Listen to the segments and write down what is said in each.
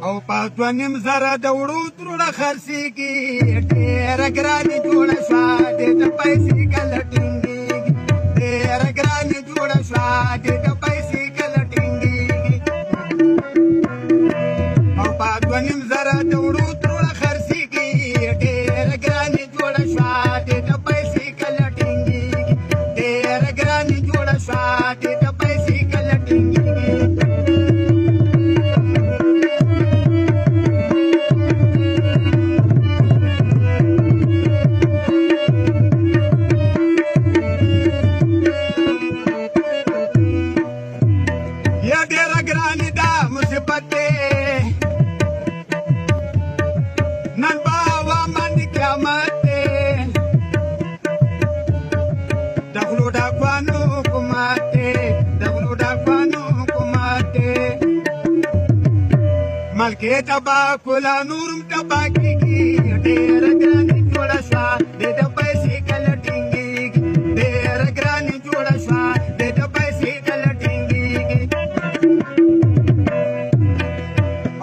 او پاتو نیم زره د وړو ترونه خرڅېږي ډېره ګرانې جوړه شوه دې ته پیسې کله ټینګېږي ډېره ګرانې جوړه شوه دې ته پیسې کله ټینګېږي او پاتو نیم زره د وړو ترونه خرڅېږي ډېره ګرانې جوړه شوه دې ته پیسې کله ټینګېږي ډېره ګرانې جوړه شوه دې ته پیسې کله ټینګېږي نن باوا من قیامت دغلو ډاکوانو حکومت دغلو ډاکوانو حکومت ملکې تبا کولا نورم تبا کېږي ډېره ګرانې جوړه شوه دې ته پیسې کله ټینګېږي ډېره ګرانې جوړه شوه دې ته پیسې کله ټینګېږي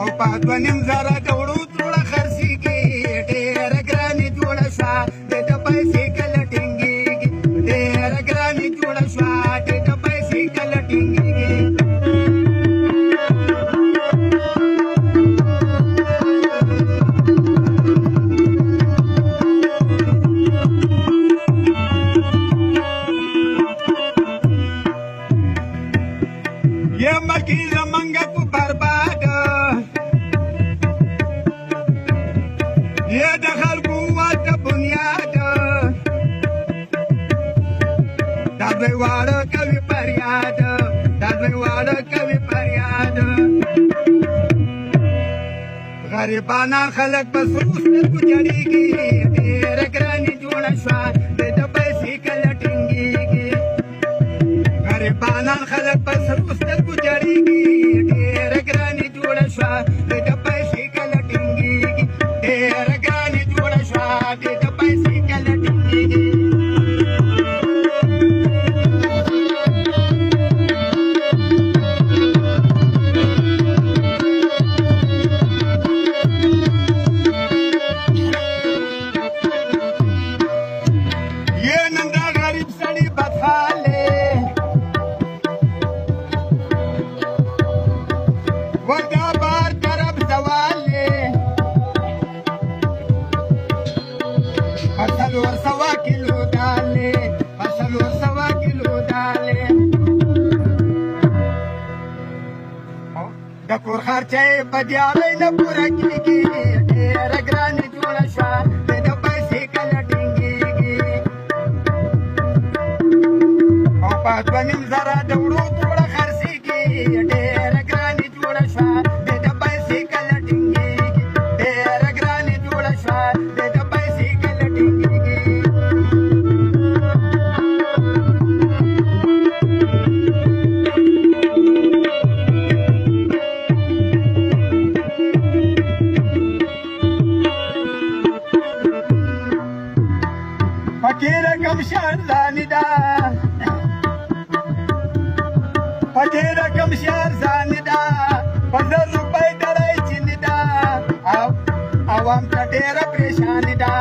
او په دوه نیم زره د وړو تروړه خرڅېږي ډېره ګرانې جوړه شوه دې ته پیسې کله ټینګېږي ډېره ګرانې جوړه شوه دې ته پیسې کله ټینګېږي ये मकी जमंग को बर्बाद ये दखल कुवत बुनियाद दादवे वाड़ कवि फरियाद दादवे वाड़ कवि फरियाद गरीबाना खलक बस उसने गुजरेगी ढेर ग्रानी जोड़ा शवा दे तो पैसे कल टिंगेगी गरीबाना खलक बस उसने गुजरेगी ढेर ग्रानी जोड़ा शवा दे तो पैसे कल टिंगेगी ढेर ग्रानी जोड़ा शवा दे तो पैसे कल टिंगेगी د کور خرچه په دیارۍ نه پوره کېږي ډېره ګرانې جوړه شوه دې د پیسې کله ټینګېږي او په دوه نیم زره د وړو توړه خرڅېږي ډېره ګرانې جوړه شوه دې د پیسې کله ټینګېږي ډېره ګرانې جوړه شوه دې د پیسې کله ټینګېږي فقیر کم شهرزانی دا فقیر کم شهرزانی دا 15 روپۍ ډرای چینی دا عوام ته ډېره پریشانی دا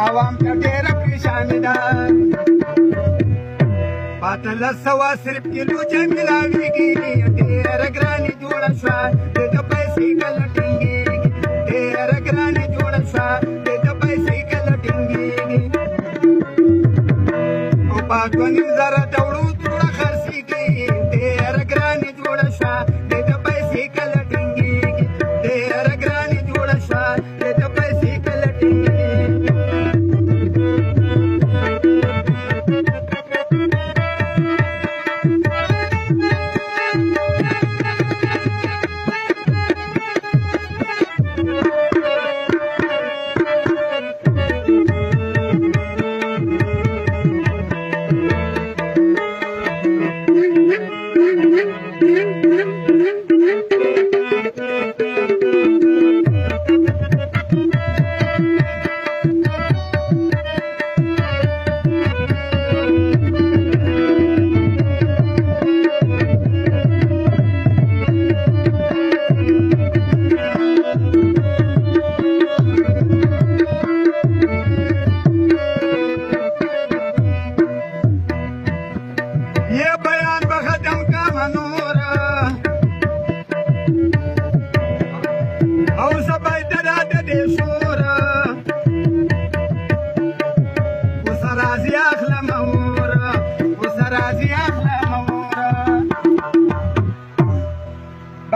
عوام ته ډېره پریشانی دا پاته 200 صرف کیلو چې ملاویږي ډېره ګرانې جوړه شوه دې ته پیسې کله ټینګېږي ډېره ګرانې جوړه شوه دې ته پیسې کله ټینګېږي په دوه نیم زره د وړو تروړه خرڅېږي ډېره ګرانې جوړه شوه دې ته پیسې کله ټینګېږي ډېره ګرانې جوړه شوه دې ته پیسې کله ټینګېږي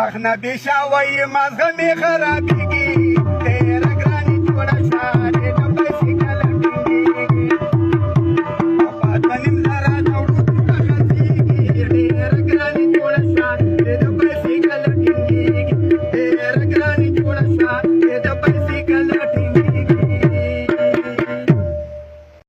وخت نه بې شاوی مازغه مې خرابېږي